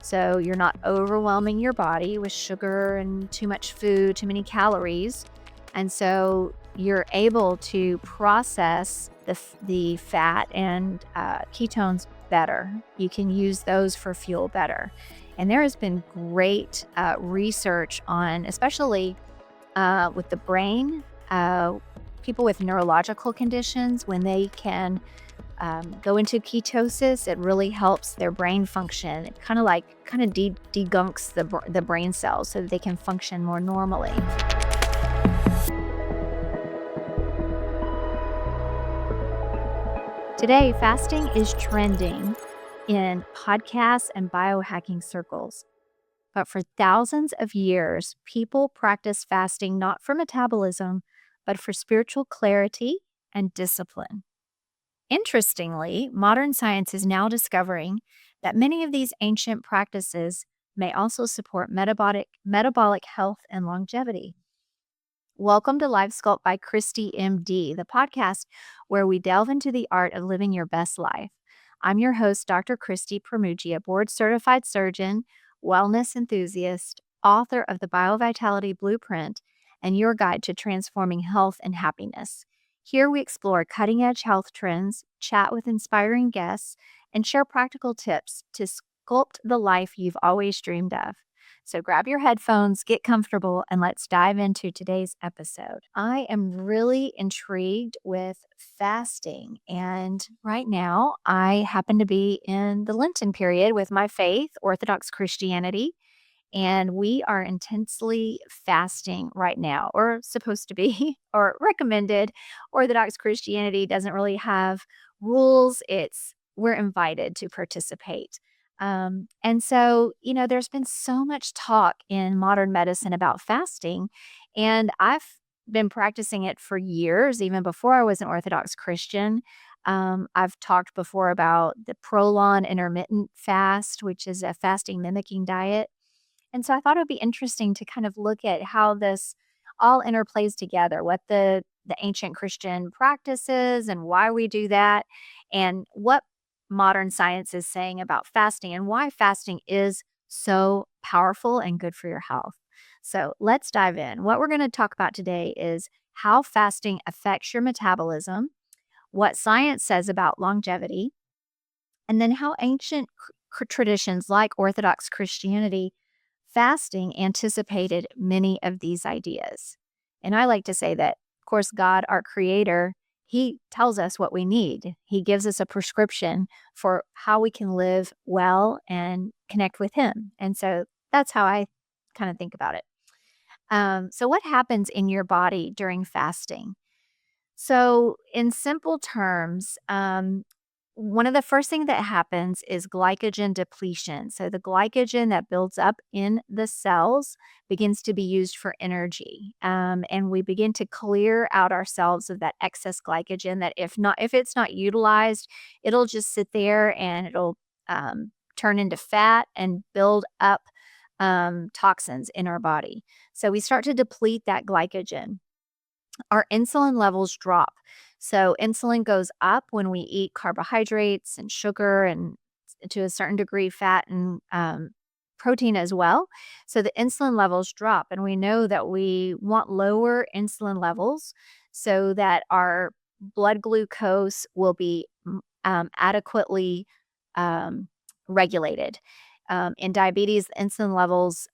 So you're not overwhelming your body with sugar and too much food, too many calories. And so you're able to process the fat and ketones better. You can use those for fuel better. And there has been great research on, especially with the brain, people with neurological conditions, when they can go into ketosis, it really helps their brain function. It kind of degunks the brain cells so that they can function more normally. Today, fasting is trending in podcasts and biohacking circles. But for thousands of years, people practiced fasting not for metabolism, but for spiritual clarity and discipline. Interestingly, modern science is now discovering that many of these ancient practices may also support metabolic health and longevity. Welcome to LifeSculpt by ChristiMD, the podcast where we delve into the art of living your best life. I'm your host, Dr. Christy Pramuji, a board-certified surgeon, wellness enthusiast, author of the BioVitality Blueprint, and your guide to transforming health and happiness. Here we explore cutting-edge health trends, chat with inspiring guests, and share practical tips to sculpt the life you've always dreamed of. So grab your headphones, get comfortable, and let's dive into today's episode. I am really intrigued with fasting. And right now, I happen to be in the Lenten period with my faith, Orthodox Christianity. And we are intensely fasting right now, or supposed to be, or recommended. Orthodox Christianity doesn't really have rules. We're invited to participate. And so, there's been so much talk in modern medicine about fasting, and I've been practicing it for years, even before I was an Orthodox Christian. I've talked before about the prolonged intermittent fast, which is a fasting mimicking diet. And so I thought it would be interesting to kind of look at how this all interplays together, what the ancient Christian practices and why we do that, and what modern science is saying about fasting and why fasting is so powerful and good for your health. So let's dive in. What we're going to talk about today is how fasting affects your metabolism, what science says about longevity, and then how ancient traditions like Orthodox Christianity fasting anticipated many of these ideas. And I like to say that, of course, God, our creator, he tells us what we need. He gives us a prescription for how we can live well and connect with him. And so that's how I kind of think about it. So what happens in your body during fasting? So in simple terms, one of the first things that happens is glycogen depletion. So the glycogen that builds up in the cells begins to be used for energy. And we begin to clear out our cells of that excess glycogen that if it's not utilized, it'll just sit there and it'll turn into fat and build up toxins in our body. So we start to deplete that glycogen. Our insulin levels drop. So insulin goes up when we eat carbohydrates and sugar and to a certain degree fat and protein as well. So the insulin levels drop, and we know that we want lower insulin levels so that our blood glucose will be adequately regulated. In diabetes, the insulin levels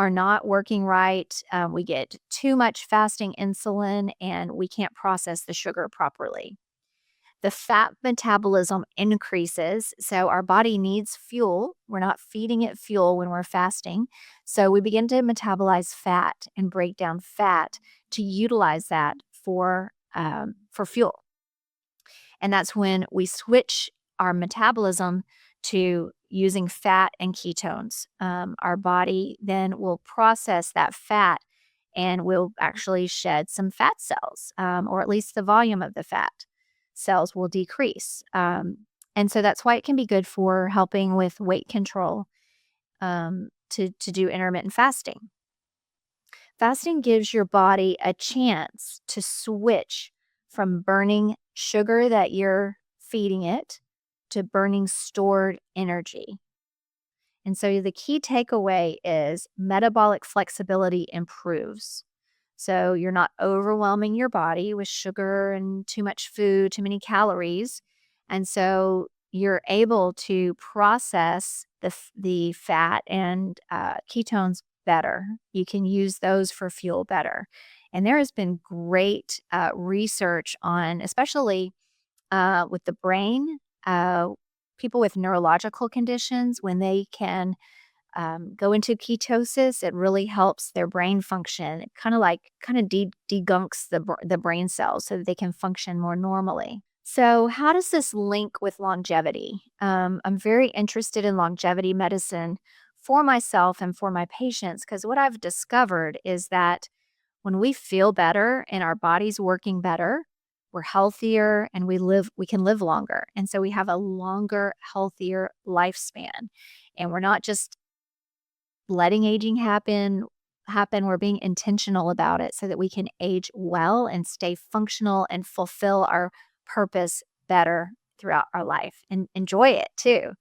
are not working right. We get too much fasting insulin and we can't process the sugar properly. The fat metabolism increases, so our body needs fuel. We're not feeding it fuel when we're fasting. So we begin to metabolize fat and break down fat to utilize that for fuel. And that's when we switch our metabolism to using fat and ketones. Our body then will process that fat and will actually shed some fat cells, or at least the volume of the fat cells will decrease. And so that's why it can be good for helping with weight control, to do intermittent fasting. Fasting gives your body a chance to switch from burning sugar that you're feeding it to burning stored energy. And so the key takeaway is metabolic flexibility improves. So you're not overwhelming your body with sugar and too much food, too many calories. And so you're able to process the fat and ketones better. You can use those for fuel better. And there has been great research on, especially with the brain, uh, people with neurological conditions, when they can go into ketosis, it really helps their brain function. It kind of degunks the brain cells so that they can function more normally. So, how does this link with longevity? I'm very interested in longevity medicine for myself and for my patients because what I've discovered is that when we feel better and our body's working better, we're healthier and we can live longer. And so we have a longer, healthier lifespan. And we're not just letting aging happen. We're being intentional about it so that we can age well and stay functional and fulfill our purpose better throughout our life and enjoy it too.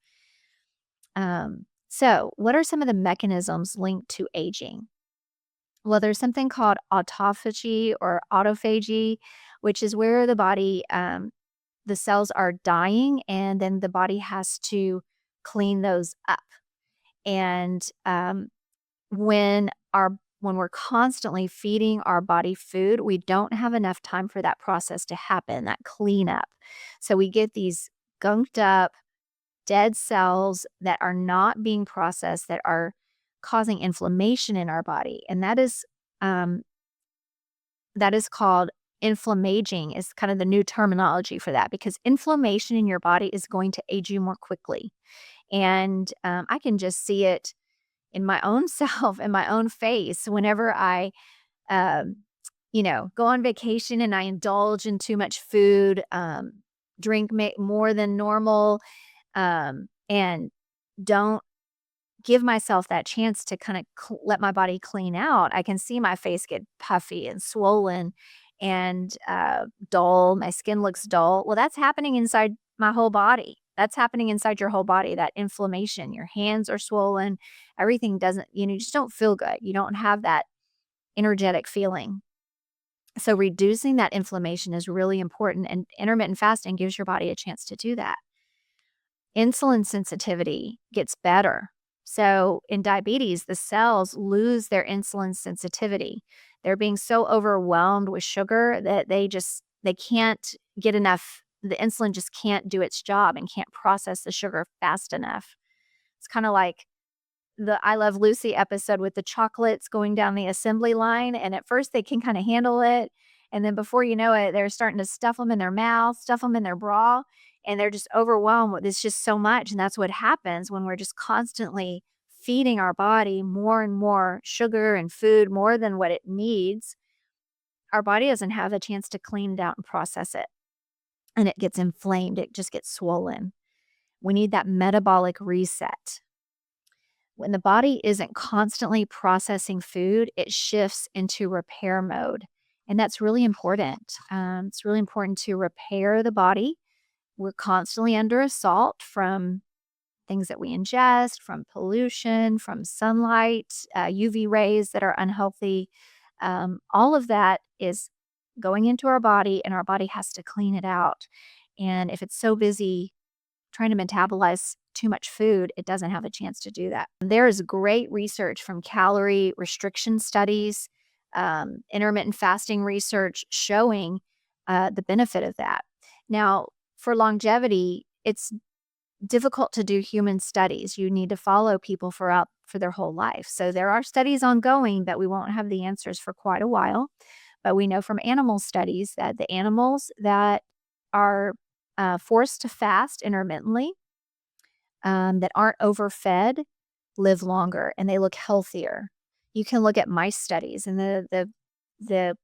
So what are some of the mechanisms linked to aging? Well, there's something called autophagy or autophagy, which is where the cells are dying, and then the body has to clean those up. And when we're constantly feeding our body food, we don't have enough time for that process to happen, that cleanup. So we get these gunked up, dead cells that are not being processed, that are causing inflammation in our body. And um, that is called inflammaging is kind of the new terminology for that because inflammation in your body is going to age you more quickly. And I can just see it in my own self and my own face whenever I, um, go on vacation and I indulge in too much food, drink more than normal, and don't give myself that chance to kind of let my body clean out. I can see my face get puffy and swollen and dull. My skin looks dull. Well, that's happening inside my whole body. That's happening inside your whole body, that inflammation. Your hands are swollen. Everything doesn't, you just don't feel good. You don't have that energetic feeling. So reducing that inflammation is really important, and intermittent fasting gives your body a chance to do that. Insulin sensitivity gets better. So in diabetes, the cells lose their insulin sensitivity. They're being so overwhelmed with sugar that they can't get enough. The insulin just can't do its job and can't process the sugar fast enough. It's kind of like the I Love Lucy episode with the chocolates going down the assembly line. And at first they can kind of handle it. And then before you know it, they're starting to stuff them in their mouth, stuff them in their bra, and they're just overwhelmed with it's just so much. And that's what happens when we're just constantly feeding our body more and more sugar and food, more than what it needs. Our body doesn't have a chance to clean it out and process it. And it gets inflamed, it just gets swollen. We need that metabolic reset. When the body isn't constantly processing food, it shifts into repair mode. And that's really important. It's really important to repair the body. We're constantly under assault from things that we ingest, from pollution, from sunlight, UV rays that are unhealthy. All of that is going into our body, and our body has to clean it out. And if it's so busy trying to metabolize too much food, it doesn't have a chance to do that. There is great research from calorie restriction studies, intermittent fasting research showing the benefit of that. Now, for longevity, it's difficult to do human studies. You need to follow people for their whole life. So there are studies ongoing, but we won't have the answers for quite a while. But we know from animal studies that the animals that are forced to fast intermittently, that aren't overfed, live longer and they look healthier. You can look at mice studies, and the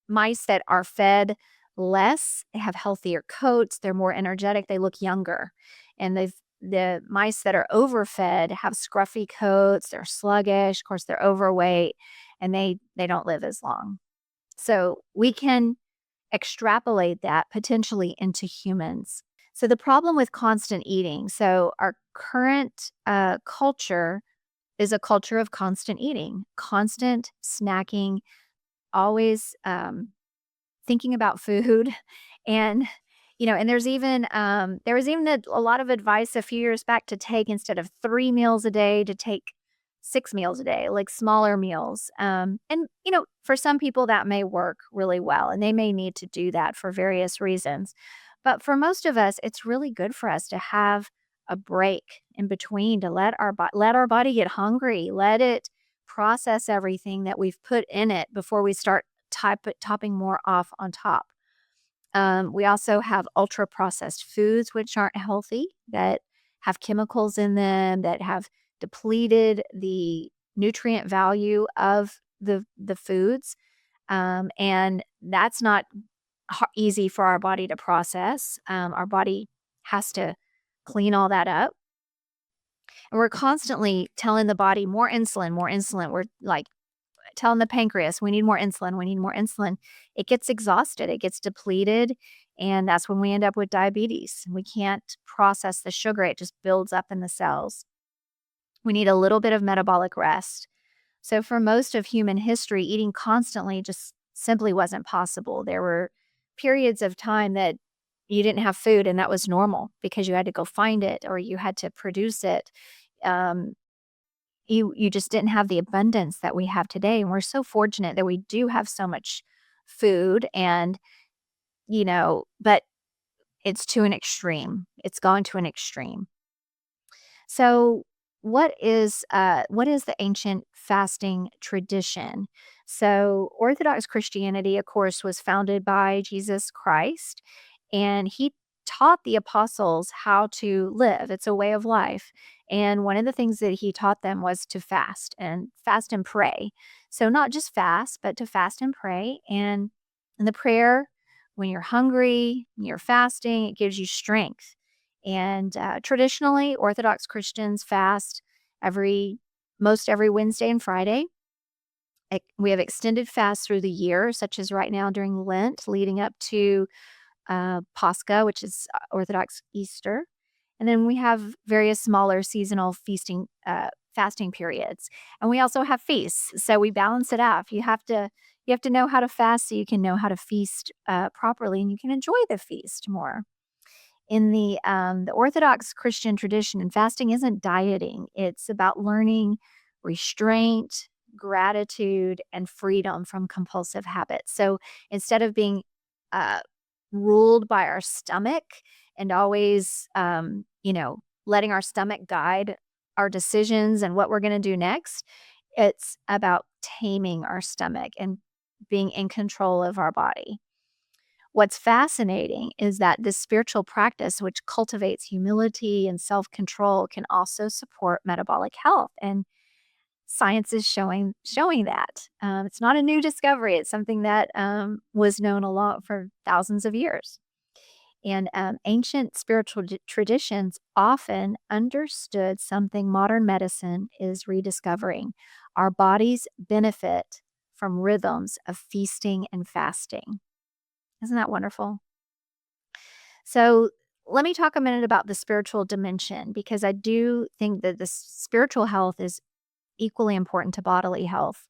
mice that are fed less, they have healthier coats, they're more energetic, they look younger. And the mice that are overfed have scruffy coats, they're sluggish, of course they're overweight, and they don't live as long. So we can extrapolate that potentially into humans. So the problem with constant eating, so our current culture is a culture of constant eating, constant snacking, always thinking about food. And and there was even a lot of advice a few years back to take, instead of 3 meals a day, to take 6 meals a day, like smaller meals. And for some people that may work really well, and they may need to do that for various reasons. But for most of us, it's really good for us to have a break in between, to let our body get hungry, let it process everything that we've put in it before we start topping more off on top. We also have ultra processed foods, which aren't healthy, that have chemicals in them, that have depleted the nutrient value of the foods. And that's not easy for our body to process. Our body has to clean all that up. And we're constantly telling the body more insulin, more insulin. We're like telling the pancreas, we need more insulin, we need more insulin. It gets exhausted, it gets depleted, and that's when we end up with diabetes. We can't process the sugar, it just builds up in the cells. We need a little bit of metabolic rest. So, for most of human history, eating constantly just simply wasn't possible. There were periods of time that you didn't have food, and that was normal because you had to go find it or you had to produce it. Um, you just didn't have the abundance that we have today, and we're so fortunate that we do have so much food. And but it's to an extreme. It's gone to an extreme. So, what is the ancient fasting tradition? So, Orthodox Christianity, of course, was founded by Jesus Christ, and he taught the apostles how to live. It's a way of life. And one of the things that he taught them was to fast and pray. So, not just fast, but to fast and pray. And in the prayer, when you're hungry, when you're fasting, it gives you strength. And traditionally, Orthodox Christians fast every most every Wednesday and Friday. We have extended fasts through the year, such as right now during Lent, leading up to Pascha, which is Orthodox Easter. And then we have various smaller seasonal fasting periods. And we also have feasts. So we balance it out. You have to know how to fast so you can know how to feast properly, and you can enjoy the feast more. In the Orthodox Christian tradition, and fasting isn't dieting. It's about learning restraint, gratitude, and freedom from compulsive habits. So instead of being uh, ruled by our stomach and always, letting our stomach guide our decisions and what we're going to do next, it's about taming our stomach and being in control of our body. What's fascinating is that this spiritual practice, which cultivates humility and self control, can also support metabolic health. And science is showing that. It's not a new discovery. It's something that was known a lot for thousands of years. And ancient spiritual traditions often understood something modern medicine is rediscovering. Our bodies benefit from rhythms of feasting and fasting. Isn't that wonderful? So, let me talk a minute about the spiritual dimension, because I do think that the spiritual health is equally important to bodily health.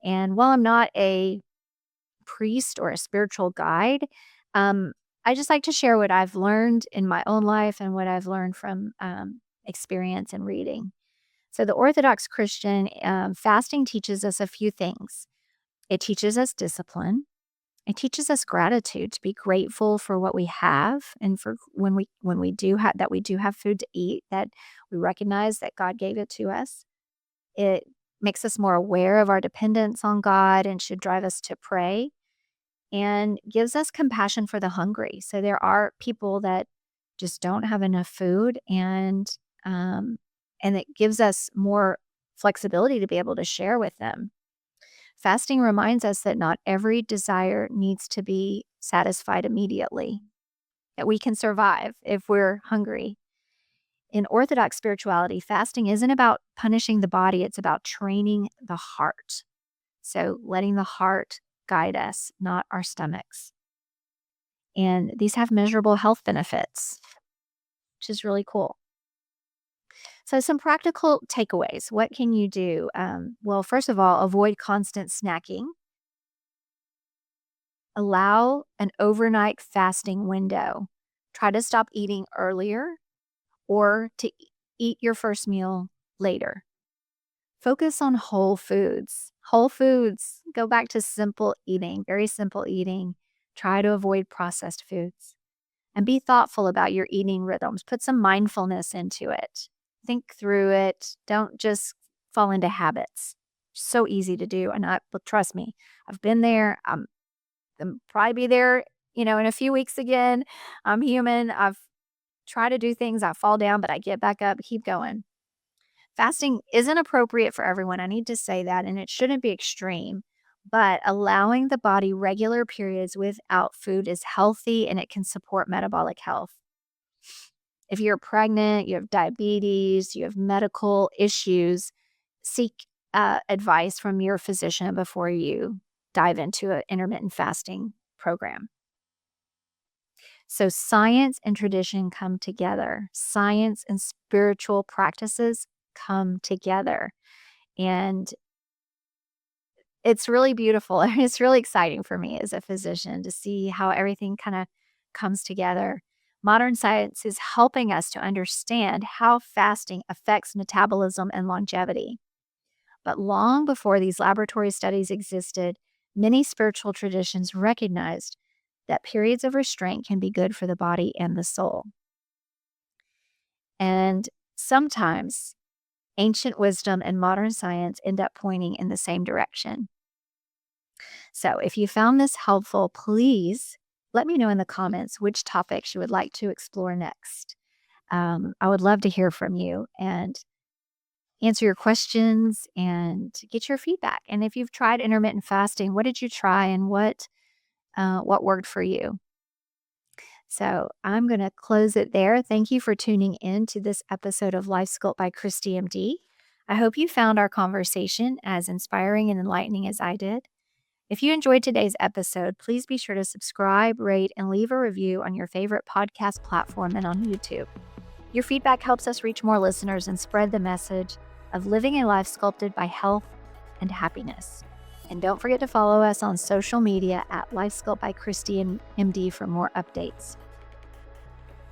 And while I'm not a priest or a spiritual guide, um, I just like to share what I've learned in my own life and what I've learned from experience and reading. So, the Orthodox Christian fasting teaches us a few things. It teaches us discipline. It teaches us gratitude, to be grateful for what we have, and for when we do have food to eat, that we recognize that God gave it to us. It makes us more aware of our dependence on God and should drive us to pray, and gives us compassion for the hungry. So there are people that just don't have enough food, and it gives us more flexibility to be able to share with them. Fasting reminds us that not every desire needs to be satisfied immediately, that we can survive if we're hungry. In Orthodox spirituality, fasting isn't about punishing the body, it's about training the heart. So, letting the heart guide us, not our stomachs. And these have measurable health benefits. which is really cool. So, some practical takeaways. What can you do? Well, first of all, avoid constant snacking. Allow an overnight fasting window. Try to stop eating earlier or to eat your first meal later. Focus on whole foods. Whole foods. Go back to simple eating, very simple eating. Try to avoid processed foods and be thoughtful about your eating rhythms. Put some mindfulness into it. Think through it. Don't just fall into habits. So easy to do. And but trust me, I've been there. I'm probably be there, in a few weeks again. I'm human. I've tried to do things. I fall down, but I get back up, keep going. Fasting isn't appropriate for everyone. I need to say that, and it shouldn't be extreme. But allowing the body regular periods without food is healthy and it can support metabolic health. If you're pregnant, you have diabetes, you have medical issues, seek advice from your physician before you dive into an intermittent fasting program. So science and tradition come together. Science and spiritual practices come together. And it's really beautiful. It's really exciting for me as a physician to see how everything kind of comes together. Modern science is helping us to understand how fasting affects metabolism and longevity. But long before these laboratory studies existed, many spiritual traditions recognized that periods of restraint can be good for the body and the soul. And sometimes ancient wisdom and modern science end up pointing in the same direction. So if you found this helpful, please let me know in the comments which topics you would like to explore next. I would love to hear from you and answer your questions and get your feedback. And if you've tried intermittent fasting, what did you try and what worked for you? So I'm going to close it there. Thank you for tuning in to this episode of LifeSculpt by ChristiMD. I hope you found our conversation as inspiring and enlightening as I did. If you enjoyed today's episode, please be sure to subscribe, rate, and leave a review on your favorite podcast platform and on YouTube. Your feedback helps us reach more listeners and spread the message of living a life sculpted by health and happiness. And don't forget to follow us on social media at LifeSculpt by ChristiMD for more updates.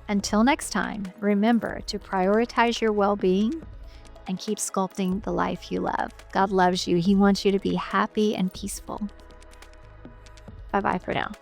Until next time, remember to prioritize your well-being and keep sculpting the life you love. God loves you. He wants you to be happy and peaceful. Bye-bye for now.